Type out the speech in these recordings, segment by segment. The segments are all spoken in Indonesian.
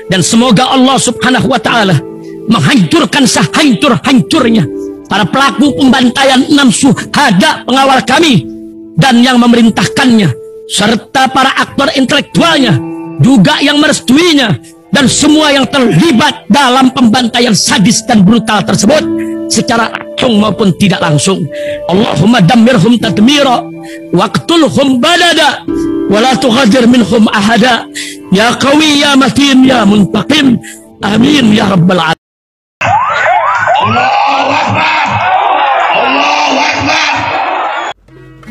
Dan semoga Allah subhanahu wa ta'ala menghancurkan sehancur-hancurnya para pelaku pembantaian 6 syuhada pengawal kami dan yang memerintahkannya, serta para aktor intelektualnya juga yang merestuinya, dan semua yang terlibat dalam pembantaian sadis dan brutal tersebut secara langsung maupun tidak langsung. Allahumma dammirhum tadmira waqtulhum balada wala tughadir minhum ahada ya qawi ya matin ya muntaqim amin ya rabbal alamin. Allahu Akbar, Allahu Akbar.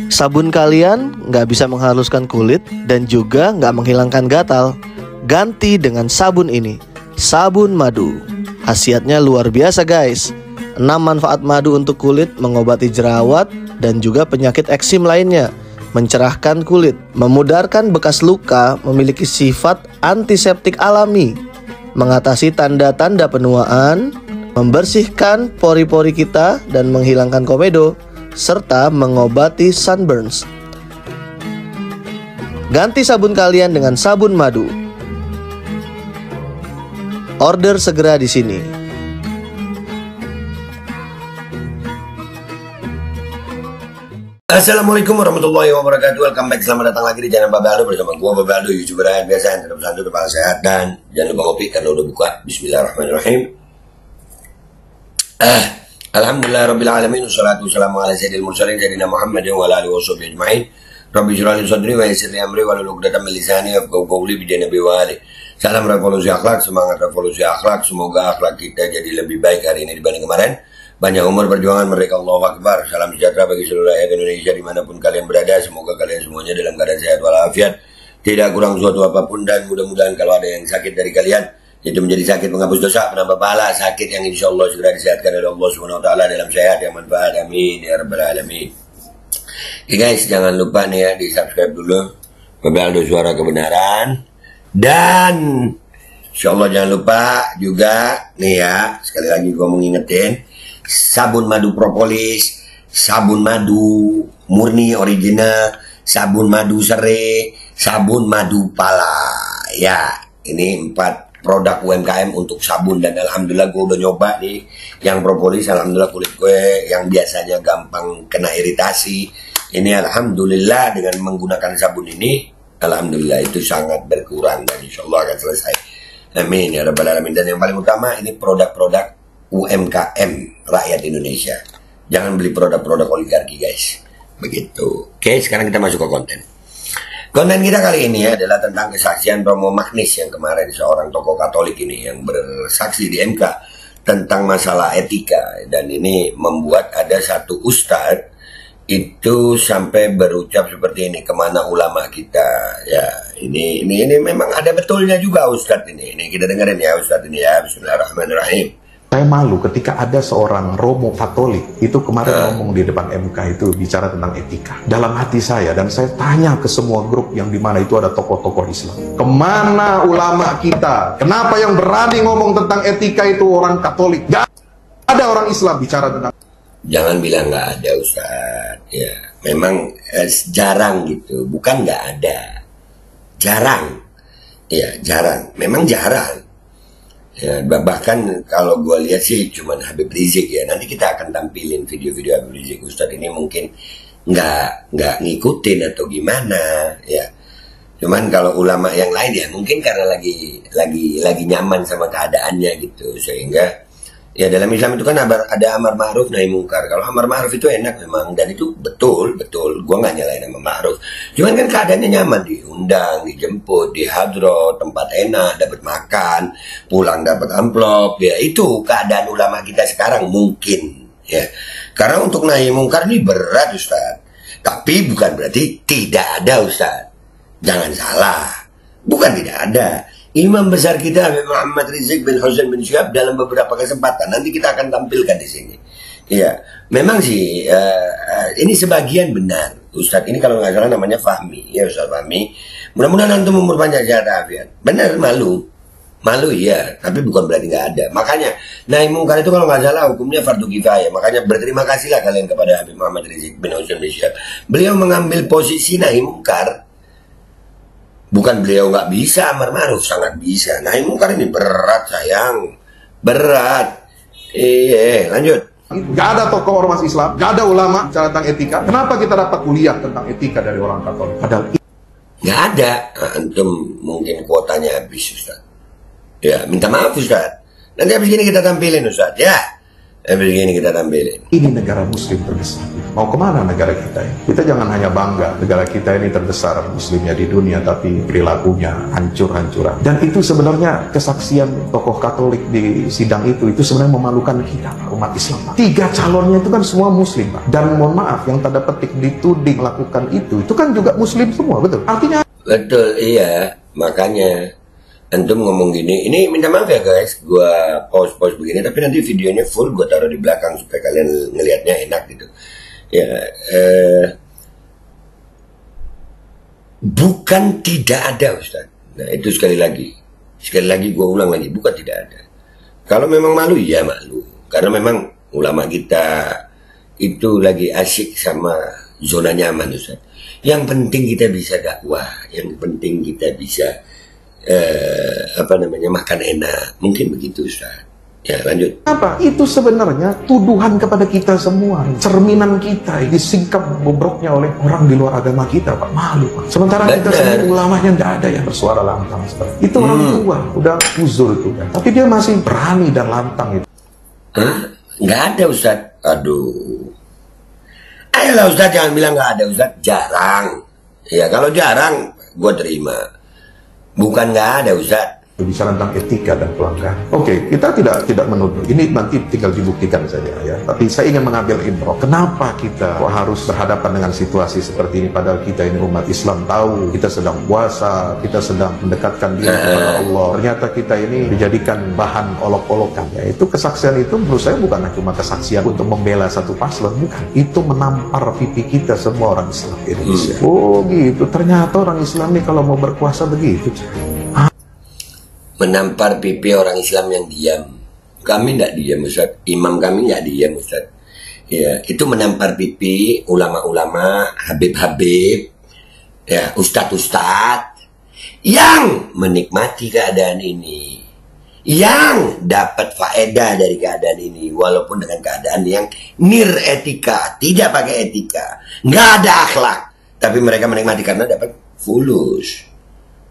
Sabun kalian nggak bisa menghaluskan kulit dan juga nggak menghilangkan gatal. Ganti dengan sabun ini, sabun madu. Khasiatnya luar biasa guys. 6 manfaat madu untuk kulit: mengobati jerawat dan juga penyakit eksim lainnya, mencerahkan kulit, memudarkan bekas luka, memiliki sifat antiseptik alami, mengatasi tanda-tanda penuaan, membersihkan pori-pori kita dan menghilangkan komedo, serta mengobati sunburns. Ganti sabun kalian dengan sabun madu. Order segera di sini. Assalamualaikum warahmatullahi wabarakatuh. Welcome back, selamat datang lagi di channel Babe Aldo bersama gua Babe Aldo, YouTuber rakyat biasa yang tetap santuy, kepala sehat, dan jangan lupa kopi karena udah buka. Bismillahirrahmanirrahim. Alhamdulillah rabbil alamin, wassalatu wassalamu ala sayyidil mursalin sayyidina Muhammadin wa ala alihi washabihi ajmain. Rabbi shrah li sadri wa yassir li amri wahlul 'uqdatam min lisani yafqahu qawli bi nabi wa ali. Salam revolusi akhlak, semangat revolusi akhlak. Semoga akhlak kita jadi lebih baik hari ini dibanding kemarin. Banyak umur perjuangan mereka, Allahu Akbar. Salam sejahtera bagi seluruh rakyat Indonesia dimanapun kalian berada. Semoga kalian semuanya dalam keadaan sehat walafiat, tidak kurang suatu apapun, dan mudah-mudahan kalau ada yang sakit dari kalian, itu menjadi sakit penghapus dosa, penambah pahala, sakit yang insya Allah segera disehatkan oleh Allah Subhanahu wa Ta'ala dalam sehat yang manfaat. Amin ya rabbal alamin. Oke guys, jangan lupa nih ya, di subscribe dulu Babe Aldo Suara Kebenaran. Dan insya Allah jangan lupa juga nih ya, sekali lagi gue mau ngingetin, sabun madu propolis, sabun madu murni original, sabun madu serai, sabun madu pala. Ya, ini 4 produk UMKM untuk sabun, dan alhamdulillah gue udah nyoba nih yang propolis. Alhamdulillah kulit gue yang biasanya gampang kena iritasi, ini alhamdulillah dengan menggunakan sabun ini, alhamdulillah itu sangat berkurang dan insya Allah akan selesai. Amin ya rabbal alamin. Dan yang paling utama, ini produk-produk UMKM rakyat Indonesia. Jangan beli produk-produk oligarki guys. Begitu. Oke, sekarang kita masuk ke konten. Konten kita kali ini adalah tentang kesaksian Romo Magnis yang kemarin, seorang tokoh Katolik ini yang bersaksi di MK tentang masalah etika. Dan ini membuat ada satu ustadz itu sampai berucap seperti ini, kemana ulama kita ya. Ini memang ada betulnya juga ustadz ini. Ini kita dengerin ya ustadz ini ya. Bismillahirrahmanirrahim. Saya malu ketika ada seorang Romo Katolik itu kemarin ngomong di depan MK itu bicara tentang etika. Dalam hati saya, dan saya tanya ke semua grup yang dimana itu ada tokoh-tokoh Islam, kemana ulama kita? Kenapa yang berani ngomong tentang etika itu orang Katolik? Gak ada orang Islam bicara tentang. Jangan bilang nggak ada Ustaz. Ya, memang jarang gitu. Bukan nggak ada, jarang. Ya, jarang. Memang jarang. Ya, bahkan kalau gue lihat sih cuman Habib Rizik ya. Nanti kita akan tampilin video-video Habib Rizik. Ustadz ini mungkin nggak ngikutin atau gimana ya. Cuman kalau ulama yang lain ya mungkin karena lagi nyaman sama keadaannya gitu, sehingga ya dalam Islam itu kan ada amar ma'ruf nahi mungkar. Kalau amar ma'ruf itu enak memang, dan itu betul. Gua nggak nyalain amar ma'ruf. Cuman kan keadaannya nyaman, diundang, dijemput, di hadroh, tempat enak, dapat makan, pulang dapat amplop. Ya itu keadaan ulama kita sekarang mungkin. Ya, karena untuk nahi mungkar ini berat Ustaz. Tapi bukan berarti tidak ada Ustaz. Jangan salah, bukan tidak ada. Imam besar kita Habib Muhammad Rizik bin Husain bin Syihab dalam beberapa kesempatan nanti kita akan tampilkan di sini. Ya, memang sih ini sebagian benar. Ustadz ini kalau nggak salah namanya Fahmi, ya Ustadz Fahmi. Mudah-mudahan antum umur panjang sehat afiat. Benar, malu ya, tapi bukan berarti nggak ada. Makanya nahi mungkar itu kalau nggak salah hukumnya fardu kifayah. Makanya berterima kasihlah kalian kepada Habib Muhammad Rizik bin Husain bin Syihab. Beliau mengambil posisi nahi mungkar Bukan beliau nggak bisa amar ma'ruf, sangat bisa. Nahi mungkar ini berat sayang, berat. Iya, lanjut. Gak ada tokoh ormas Islam, gak ada ulama bicara tentang etika. Kenapa kita dapat kuliah tentang etika dari orang Katolik? Padahal nggak ada. Antum mungkin kuotanya habis, Ustaz. Ya, minta maaf, Ustaz. Nanti habis ini kita tampilin, Ustaz. Ya, habis ini kita tampilin. ini negara muslim terbesar. Mau kemana negara kita ini? Kita jangan hanya bangga negara kita ini terbesar muslimnya di dunia, tapi perilakunya hancur-hancuran. Dan itu sebenarnya kesaksian tokoh Katolik di sidang itu sebenarnya memalukan kita, umat Islam. 3 calonnya itu kan semua muslim, Pak. Dan mohon maaf, yang tanda petik dituding melakukan itu kan juga muslim semua, betul? Artinya Betul, iya. Makanya antum ngomong gini, ini minta maaf ya guys, gua pause begini, tapi nanti videonya full gua taruh di belakang supaya kalian ngelihatnya enak gitu. Ya, bukan tidak ada, Ustaz. Nah, itu sekali lagi gua ulang lagi, bukan tidak ada. Kalau memang malu, ya malu. Karena memang ulama kita itu lagi asyik sama zona nyaman, Ustaz. Yang penting kita bisa dakwah, yang penting kita bisa makan enak, mungkin begitu, Ustaz. Ya, lanjut. apa? Itu sebenarnya tuduhan kepada kita semua, cerminan kita disingkap bobroknya oleh orang di luar agama kita, Pak. Malu, Pak. Sementara kita sendiri ulamanya tidak ada yang bersuara lantang seperti itu. Orang tua udah uzur itu kan, tapi dia masih berani dan lantang itu. Nggak ada, Ustaz. Aduh. Ayolah, Ustaz, jangan bilang nggak ada, Ustaz. Jarang. Ya, kalau jarang, gue terima. Bukan nggak ada, Ustaz. Bicara tentang etika dan pelanggaran. Oke, kita tidak menuduh. Ini nanti tinggal dibuktikan saja ya. Tapi saya ingin mengambil ibrah. Kenapa kita harus berhadapan dengan situasi seperti ini? Padahal kita ini umat Islam, tahu kita sedang puasa, kita sedang mendekatkan diri kepada Allah. Ternyata kita ini dijadikan bahan olok-olokan. Ya, itu kesaksian itu menurut saya bukan cuma kesaksian untuk membela satu paslon, bukan. Itu menampar pipi kita semua orang Islam di Indonesia. Oh gitu. Ternyata orang Islam ini kalau mau berkuasa begitu. Menampar pipi orang Islam yang diam. Kami tidak diam, Ustaz. Imam kami nggak diam, Ustaz. Ya, itu menampar pipi ulama-ulama, habib-habib, ya, ustadz-ustadz yang menikmati keadaan ini, yang dapat faedah dari keadaan ini, walaupun dengan keadaan yang etika, tidak pakai etika, nggak ada akhlak, tapi mereka menikmati karena dapat fulus.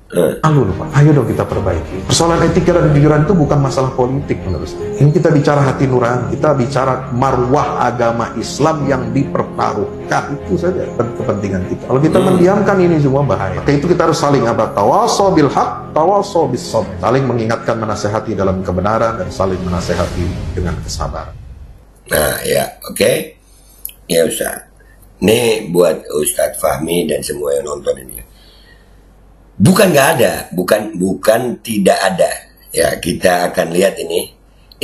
Lalu Pak, ayo dong kita perbaiki. Persoalan etika dan kejujuran itu bukan masalah politik menurut saya. Ini kita bicara hati nurani, kita bicara marwah agama Islam yang dipertaruhkan. Itu saja kepentingan kita. Kalau kita mendiamkan ini semua bahaya. Maka itu kita harus saling tawasaw bil haq, tawasaw bis sabr. Saling mengingatkan, menasehati dalam kebenaran, dan saling menasehati dengan kesabaran. Nah ya, oke. Ya Ustaz. Ini buat Ustadz Fahmi dan semua yang nonton ini. Bukan nggak ada, bukan tidak ada. Ya, kita akan lihat ini.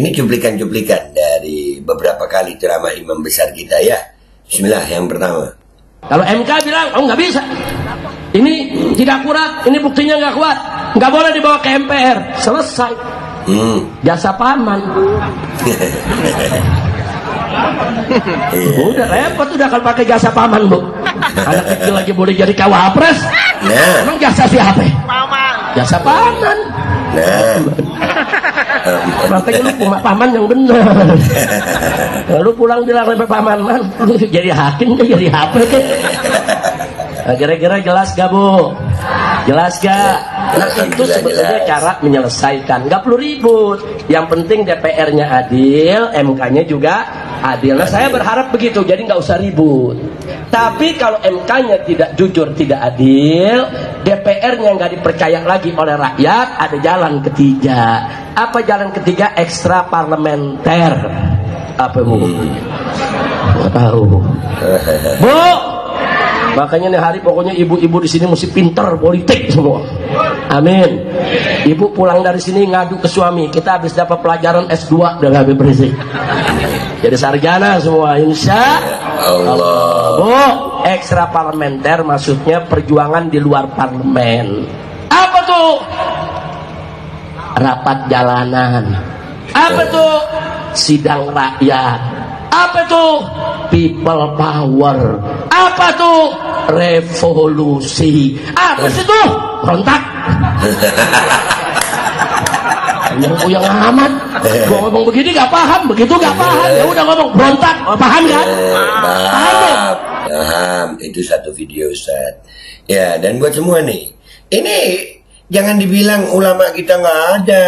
Ini cuplikan-cuplikan dari beberapa kali ceramah imam besar kita ya. Bismillah, yang pertama. Kalau MK bilang, oh nggak bisa. Ini tidak akurat, ini buktinya nggak kuat. Nggak boleh dibawa ke MPR. Selesai. Jasa paman. Udah repot udah kalau pakai jasa paman, Bu. Anak kecil lagi boleh jadi kawapres. Nah. Emang jasa siapa? Paman. Jasa paman. Nah. Makanya lu paman yang benar. Lu pulang bilang sampai paman, man, lu jadi hakim ke jadi apa ke? Nah, kira-kira jelas gak, Bu? Jelas gak? Nah, itu sebetulnya cara menyelesaikan. Gak perlu ribut. Yang penting DPR-nya adil, MK-nya juga adil. Nah, saya berharap begitu. Jadi nggak usah ribut. Tapi kalau MK-nya tidak jujur, tidak adil, DPR-nya nggak dipercaya lagi oleh rakyat, ada jalan ketiga. Apa jalan ketiga? Ekstra parlementer. Apa, Bu? Nggak tahu. Bu! Makanya nih hari pokoknya ibu-ibu di sini mesti pinter politik semua. Amin. Ibu pulang dari sini ngadu ke suami, kita habis dapat pelajaran S2 udah habis berisik. Jadi sarjana semua, insya Allah. Bu, ekstra parlementer maksudnya perjuangan di luar parlemen. Apa tuh? Rapat jalanan. Apa tuh? Sidang rakyat. Apa tuh? People power. Apa tuh? Revolusi. Apa sih tuh? berontak. Yang amat. Gua ngomong begini gak paham, begitu gak paham. Ya udah ngomong berontak, paham kan? Paham. Itu satu video Ustaz. Ya, dan buat semua nih, ini jangan dibilang ulama kita nggak ada.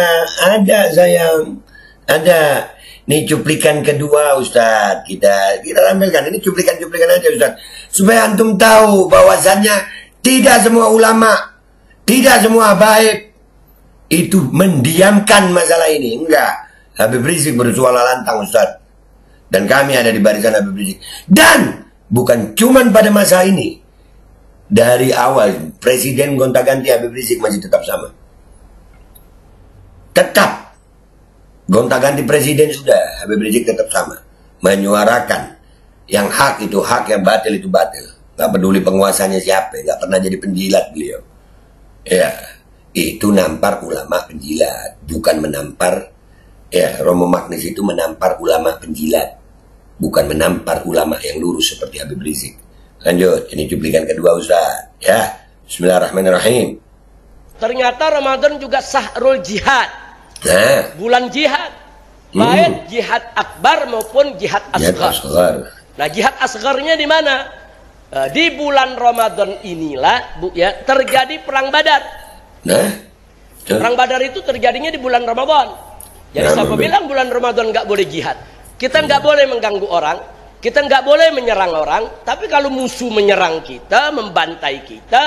Ada sayang, ada. Nih cuplikan kedua Ustaz, kita tampilkan. Ini cuplikan-cuplikan aja Ustaz, supaya antum tahu bahwasannya tidak semua ulama, tidak semua habaib itu mendiamkan masalah ini. Enggak. Habib Rizik bersuara lantang Ustaz, dan kami ada di barisan Habib Rizik. Dan bukan cuman pada masa ini, dari awal presiden gonta-ganti Habib Rizik masih tetap sama. Tetap gonta-ganti presiden sudah, Habib Rizik tetap sama, menyuarakan yang hak itu hak, yang batil itu batil. Gak peduli penguasanya siapa, gak pernah jadi penjilat beliau. Ya, itu nampar ulama penjilat, bukan menampar. Ya, Romo Magnis itu menampar ulama penjilat, bukan menampar ulama yang lurus seperti Habib Rizik. Lanjut, ini cuplikan kedua Ustaz. Ya, Bismillahirrahmanirrahim. Ternyata Ramadan juga sahrul jihad. Nah, bulan jihad, baik jihad akbar maupun jihad asghar. Nah, jihad asgharnya di mana? Di bulan Ramadan inilah, Bu ya, terjadi perang Badar. Nah, perang Badar itu terjadinya di bulan Ramadan. Jadi siapa bilang bulan Ramadan nggak boleh jihad? Kita nggak boleh mengganggu orang, kita nggak boleh menyerang orang. Tapi kalau musuh menyerang kita, membantai kita,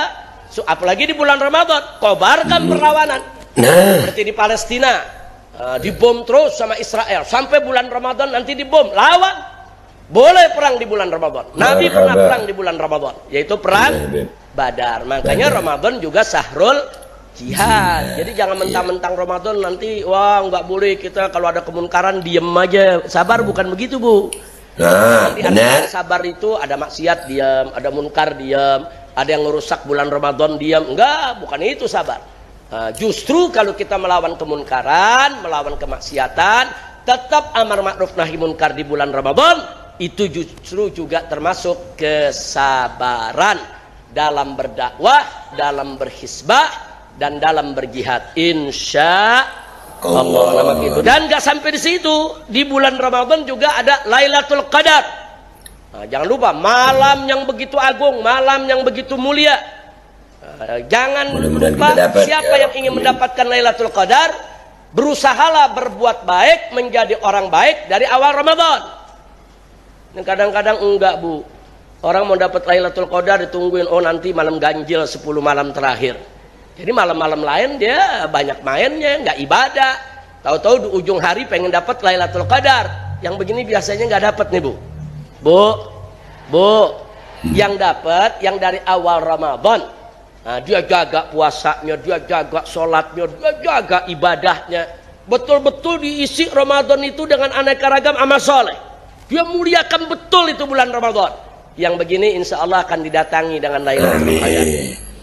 apalagi di bulan Ramadan, kobarkan perlawanan. Seperti di Palestina, dibom terus sama Israel sampai bulan Ramadan, nanti dibom, lawan. Boleh perang di bulan Ramadan. Nabi pernah perang di bulan Ramadan, yaitu perang Badar. Makanya Ramadan juga sahrul jihad. Jadi jangan mentang-mentang Ramadan nanti wah nggak boleh, kita kalau ada kemunkaran diem aja. Sabar bukan begitu, Bu. Nanti sabar itu ada maksiat diam, ada munkar diam, ada yang merusak bulan Ramadan diam. Enggak, bukan itu sabar. Justru kalau kita melawan kemunkaran, melawan kemaksiatan, tetap amar ma'ruf nahi munkar di bulan Ramadan, itu justru juga termasuk kesabaran dalam berdakwah, dalam berhisbah, dan dalam berjihad. Insya Allah. Dan gak sampai di situ, di bulan Ramadan juga ada Lailatul Qadar. Jangan lupa, malam yang begitu agung, malam yang begitu mulia. Jangan lupa, siapa yang ingin mendapatkan Lailatul Qadar, berusahalah berbuat baik, menjadi orang baik dari awal Ramadan. Dan kadang-kadang enggak, Bu. Orang mau dapat Lailatul Qadar ditungguin, oh nanti malam ganjil 10 malam terakhir. Jadi malam-malam lain dia banyak mainnya, nggak ibadah. Tahu-tahu di ujung hari pengen dapat Lailatul Qadar. Yang begini biasanya nggak dapat nih, Bu. Bu, yang dapat yang dari awal Ramadan. Nah, dia jaga puasanya, dia jaga sholatnya, dia jaga ibadahnya. Betul-betul diisi Ramadan itu dengan aneka ragam amal soleh. Dia muliakan betul itu bulan Ramadan. Yang begini insya Allah akan didatangi dengan Lailatul Qadar.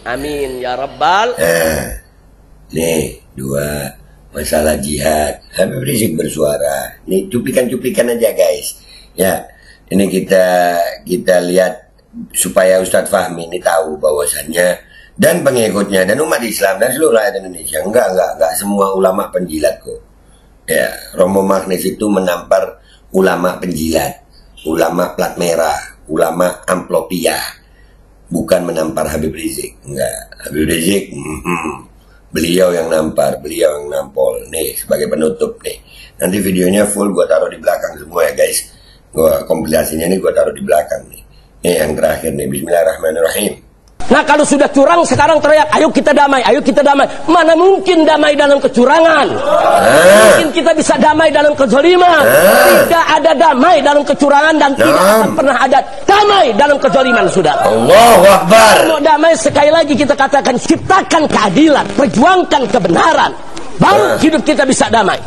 Amin ya Rabbal. Nih, dua masalah jihad. Habib Rizik bersuara. Nih cuplikan-cuplikan aja guys. Ya, ini kita lihat supaya Ustadz Fahmi ini tahu bahwasannya, dan pengikutnya dan umat Islam dan seluruh rakyat Indonesia, enggak semua ulama penjilat kok. Ya, Romo Magnis itu menampar ulama penjilat, ulama plat merah, ulama amplopia, bukan menampar Habib Rizik. Enggak, Habib Rizik beliau yang nampar, beliau yang nampol. Nih sebagai penutup nih, nanti videonya full gua taruh di belakang semua ya guys. Gua kompilasinya ini gua taruh di belakang nih. Ini yang terakhir nih, Bismillahirrahmanirrahim. Nah, kalau sudah curang sekarang teriak, ayo kita damai, ayo kita damai. Mana mungkin damai dalam kecurangan? Mungkin kita bisa damai dalam kezaliman. Tidak ada damai dalam kecurangan, dan tidak akan pernah ada damai dalam kezaliman, saudara. Allahu Akbar. Mau damai, sekali lagi kita katakan, ciptakan keadilan, perjuangkan kebenaran, baru hidup kita bisa damai.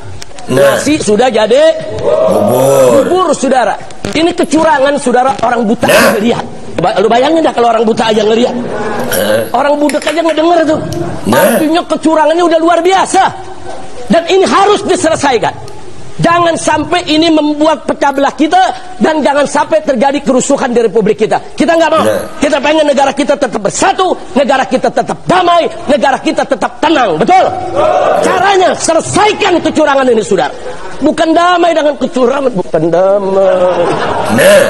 Nasi sudah jadi bubur, saudara. Ini kecurangan, saudara. Orang buta aja ngelihat. Lu bayangin dah kalau orang buta aja ngelihat. Orang budak aja ngedenger tuh. Artinya kecurangannya udah luar biasa. Dan ini harus diselesaikan. Jangan sampai ini membuat pecah belah kita, dan jangan sampai terjadi kerusuhan di republik kita. Kita nggak mau. Kita pengen negara kita tetap bersatu, negara kita tetap damai, negara kita tetap tenang. Betul? Caranya selesaikan kecurangan ini, saudara. Bukan damai dengan kecurangan, bukan damai.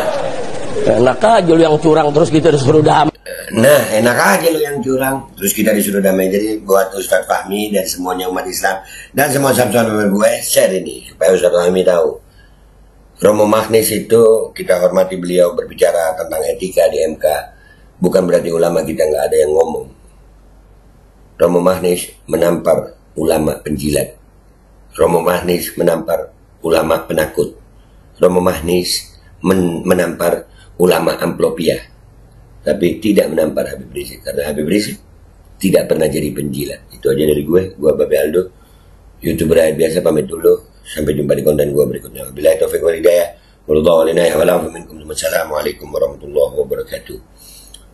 Enak aja lu yang curang terus kita disuruh damai. Nah, enak aja lu yang curang terus kita disuruh damai. Jadi buat Ustadz Fahmi dan semuanya umat Islam dan semua sahabat-sahabat gue, share ini supaya Ustadz Fahmi tahu. Romo Magnis itu kita hormati beliau berbicara tentang etika di MK. Bukan berarti ulama kita nggak ada yang ngomong. Romo Magnis menampar ulama penjilat. Romo Magnis menampar ulama penakut. Romo Magnis menampar ulama amplopia, tapi tidak menampar Habib Rizik, karena Habib Rizik tidak pernah jadi penjilat. Itu aja dari gue Babe Aldo, YouTuber rakyat biasa, pamit dulu. Sampai jumpa di konten gue berikutnya. Wabillahi taufiq wal hidayah. Wassalamualaikum warahmatullahi wabarakatuh.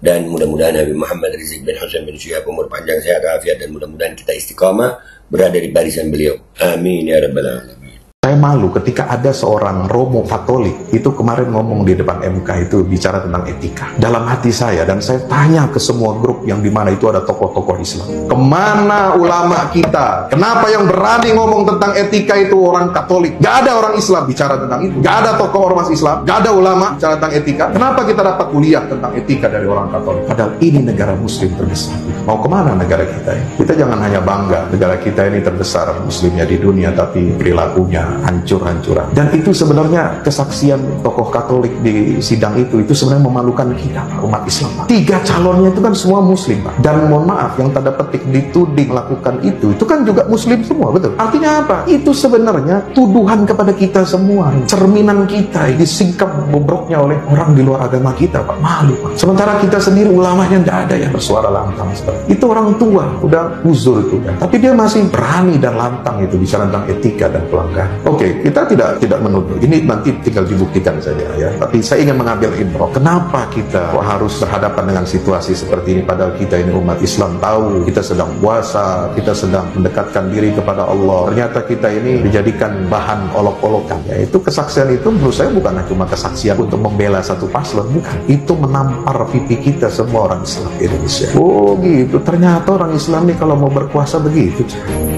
Dan mudah-mudahan Habib Muhammad Rizik bin Husain bin Syihab umur panjang, sehat, afiat, dan mudah-mudahan kita istiqamah berada di barisan beliau. Amin ya rabbal alamin. Saya malu ketika ada seorang Romo Katolik itu kemarin ngomong di depan MK itu bicara tentang etika. Dalam hati saya, dan saya tanya ke semua grup yang dimana itu ada tokoh-tokoh Islam, kemana ulama kita? Kenapa yang berani ngomong tentang etika itu orang Katolik? Gak ada orang Islam bicara tentang itu. Gak ada tokoh ormas Islam, gak ada ulama bicara tentang etika. Kenapa kita dapat kuliah tentang etika dari orang Katolik? Padahal ini negara Muslim terbesar. Mau kemana negara kita ini? Kita jangan hanya bangga negara kita ini terbesar Muslimnya di dunia, tapi perilakunya hancur-hancuran. Dan itu sebenarnya kesaksian tokoh Katolik di sidang itu sebenarnya memalukan kita, umat Islam. 3 calonnya itu kan semua Muslim, Pak. Dan mohon maaf, yang tanda petik dituding melakukan itu kan juga Muslim semua, betul? Artinya apa? Itu sebenarnya tuduhan kepada kita semua, cerminan kita disingkap bobroknya oleh orang di luar agama kita, Pak. Malu, Pak. Sementara kita sendiri ulamanya tidak ada yang bersuara lantang seperti itu. Orang tua udah uzur itu kan, tapi dia masih berani dan lantang itu bicara tentang etika dan pelanggaran. Oke, kita tidak menuduh. Ini nanti tinggal dibuktikan saja ya. Tapi saya ingin mengambil intro. Kenapa kita harus berhadapan dengan situasi seperti ini? Padahal kita ini umat Islam tahu kita sedang puasa, kita sedang mendekatkan diri kepada Allah. Ternyata kita ini dijadikan bahan olok-olokan. Ya, itu kesaksian itu menurut saya bukan cuma kesaksian untuk membela satu paslon, bukan. Itu menampar pipi kita semua orang Islam di Indonesia. Oh gitu. Ternyata orang Islam nih kalau mau berkuasa begitu.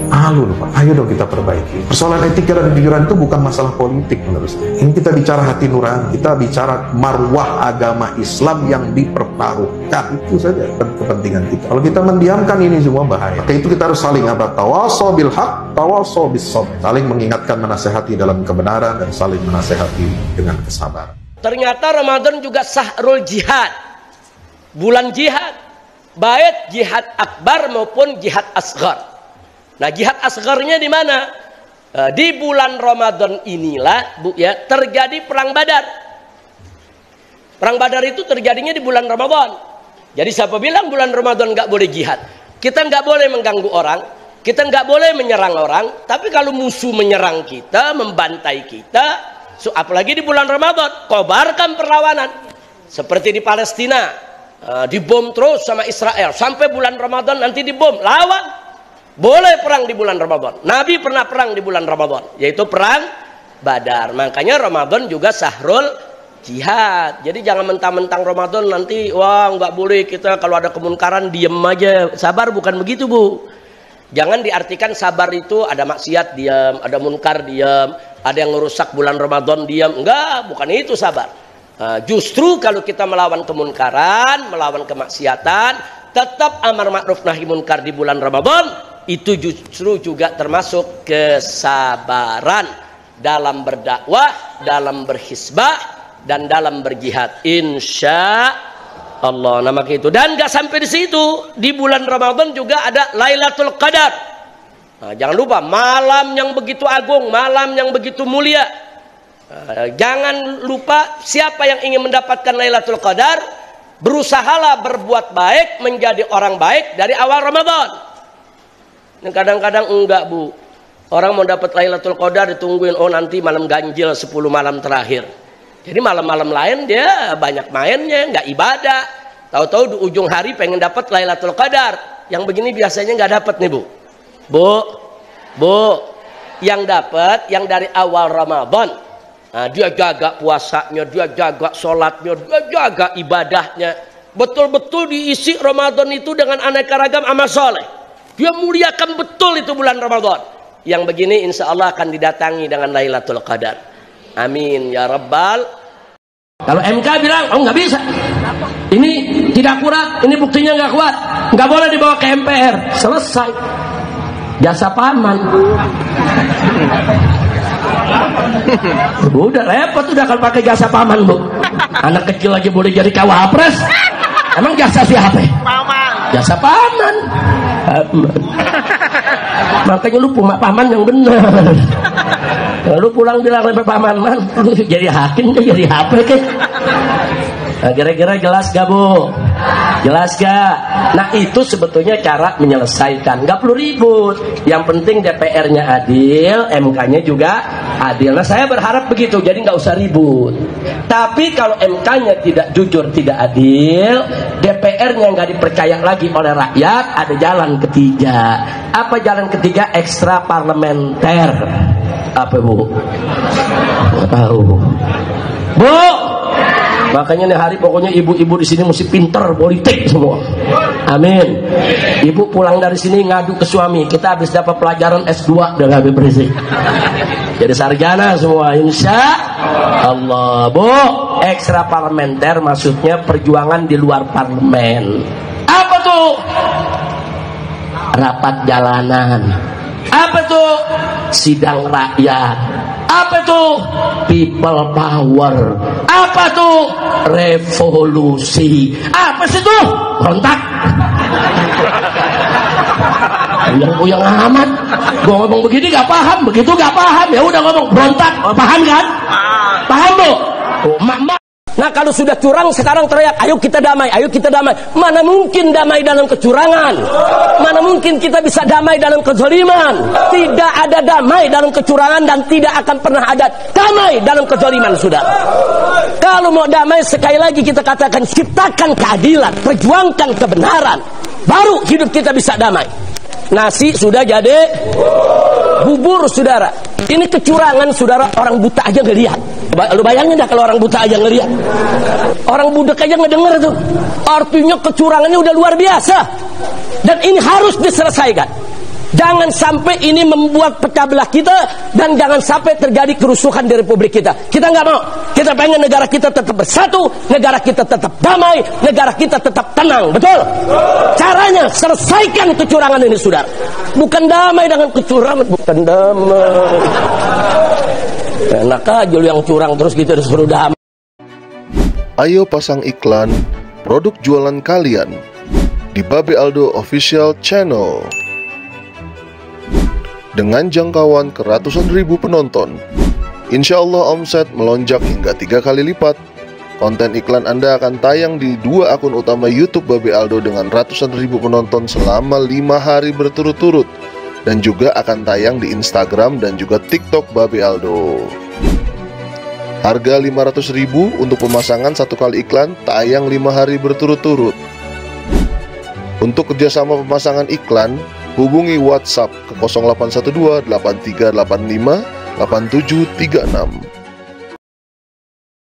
Malu loh, Pak. Ayo dong kita perbaiki. Persoalan etika dan kejujuran itu bukan masalah politik menurut saya. Ini kita bicara hati nurani, kita bicara marwah agama Islam yang dipertaruhkan. Itu saja kepentingan kita. Kalau kita mendiamkan ini semua bahaya. Maka itu kita harus saling tawasaw bil haq, tawasaw bis sabr. Saling mengingatkan, menasehati dalam kebenaran, dan saling menasehati dengan kesabaran. Ternyata Ramadan juga sahrul jihad, bulan jihad, baik jihad akbar maupun jihad asghar. Nah, jihad asgharnya di mana? Di bulan Ramadan inilah, Bu ya, terjadi perang Badar. Perang Badar itu terjadinya di bulan Ramadan. Jadi siapa bilang bulan Ramadan nggak boleh jihad? Kita nggak boleh mengganggu orang, kita nggak boleh menyerang orang. Tapi kalau musuh menyerang kita, membantai kita, apalagi di bulan Ramadan, kobarkan perlawanan. Seperti di Palestina, dibom terus sama Israel sampai bulan Ramadan, nanti dibom, lawan. Boleh perang di bulan Ramadan. Nabi pernah perang di bulan Ramadan, yaitu perang Badar. Makanya Ramadan juga sahrul jihad. Jadi jangan mentang-mentang Ramadan nanti wah nggak boleh kita kalau ada kemunkaran diem aja. Sabar bukan begitu, Bu. Jangan diartikan sabar itu ada maksiat diam, ada munkar diam, ada yang merusak bulan Ramadan diam. Enggak, bukan itu sabar. Justru kalau kita melawan kemunkaran, melawan kemaksiatan, tetap amar ma'ruf nahi munkar di bulan Ramadan, itu justru juga termasuk kesabaran dalam berdakwah, dalam berhisbah, dan dalam berjihad. Insya Allah. Nama itu. Dan gak sampai di situ. Di bulan Ramadan juga ada Lailatul Qadar. Nah, jangan lupa malam yang begitu agung, malam yang begitu mulia. Jangan lupa siapa yang ingin mendapatkan Lailatul Qadar, berusahalah berbuat baik, menjadi orang baik dari awal Ramadan. Kadang-kadang enggak, Bu. Orang mau dapat Lailatul Qadar ditungguin, oh nanti malam ganjil 10 malam terakhir. Jadi malam-malam lain dia banyak mainnya, nggak ibadah. Tahu-tahu di ujung hari pengen dapat Lailatul Qadar. Yang begini biasanya nggak dapat nih, Bu. Bu, yang dapat yang dari awal Ramadan. Nah, dia jaga puasanya, dia jaga sholatnya, dia jaga ibadahnya. Betul-betul diisi Ramadan itu dengan aneka ragam amal soleh. Dia muliakan betul itu bulan Ramadan. Yang begini insya Allah akan didatangi dengan Lailatul Qadar. Amin ya Rabbal. Kalau MK bilang, oh nggak bisa. Ini tidak akurat, ini buktinya nggak kuat. Nggak boleh dibawa ke MPR. Selesai. Jasa paman. Udah repot udah kalau pakai jasa paman, Bu. Anak kecil aja boleh jadi cawapres. Emang jasa siapa? Paman. Jasa paman. Makanya lu paman yang benar. Lu pulang bilang sama paman, man, lu jadi hakim jadi HP ke? Nah, kira-kira jelas gak, Bu? Jelas gak? Nah, itu sebetulnya cara menyelesaikan. Gak perlu ribut. Yang penting DPR-nya adil, MK-nya juga adil. Nah, saya berharap begitu. Jadi gak usah ribut. Tapi kalau MK-nya tidak jujur, tidak adil, DPR-nya gak dipercaya lagi oleh rakyat, ada jalan ketiga. Apa jalan ketiga? Ekstra parlementer. Apa, Bu? Gak tahu. Bu! Makanya nih hari pokoknya ibu-ibu di sini mesti pinter politik semua. Amin. Ibu pulang dari sini ngadu ke suami, kita habis dapat pelajaran S2 dan habis berisik. Jadi sarjana semua, insya Allah. Bu, ekstra parlementer maksudnya perjuangan di luar parlemen. Apa tuh? Rapat jalanan. Apa tuh? Sidang rakyat. Apa tuh? People power. Apa tuh? Revolusi. Apa sih tuh? Berontak. Uyang-uyang amat. Gua ngomong begini gak paham, begitu gak paham. Ya udah ngomong berontak. Oh, paham kan? Paham, Bu? Oh, mak. Nah, kalau sudah curang sekarang teriak, ayo kita damai, ayo kita damai. Mana mungkin damai dalam kecurangan? Mana mungkin kita bisa damai dalam kezaliman? Tidak ada damai dalam kecurangan dan tidak akan pernah ada damai dalam kezaliman, Saudara. Kalau mau damai, sekali lagi kita katakan, ciptakan keadilan, perjuangkan kebenaran, baru hidup kita bisa damai. Nasi sudah jadi bubur, Saudara. Ini kecurangan, Saudara, orang buta aja ngelihat. Lu bayangin dah kalau orang buta aja ngelihat. Orang budak aja ngedenger tuh. Artinya kecurangannya udah luar biasa. Dan ini harus diselesaikan. Jangan sampai ini membuat pecah belah kita, dan jangan sampai terjadi kerusuhan di republik kita. Kita nggak mau. Kita pengen negara kita tetap bersatu, negara kita tetap damai, negara kita tetap tenang. Betul? Caranya selesaikan kecurangan ini, Saudara. Bukan damai dengan kecurangan, bukan damai. Enak aja lu yang curang terus kita disuruh damai. Ayo pasang iklan produk jualan kalian di Babe Aldo Official Channel. Dengan jangkauan ke ratusan ribu penonton, insya Allah omset melonjak hingga 3 kali lipat. Konten iklan Anda akan tayang di 2 akun utama YouTube Babe Aldo dengan ratusan ribu penonton selama 5 hari berturut-turut, dan juga akan tayang di Instagram dan juga TikTok Babe Aldo. Harga 500.000 untuk pemasangan 1 kali iklan, tayang 5 hari berturut-turut. Untuk kerjasama pemasangan iklan, hubungi WhatsApp ke 0812 8385 8736.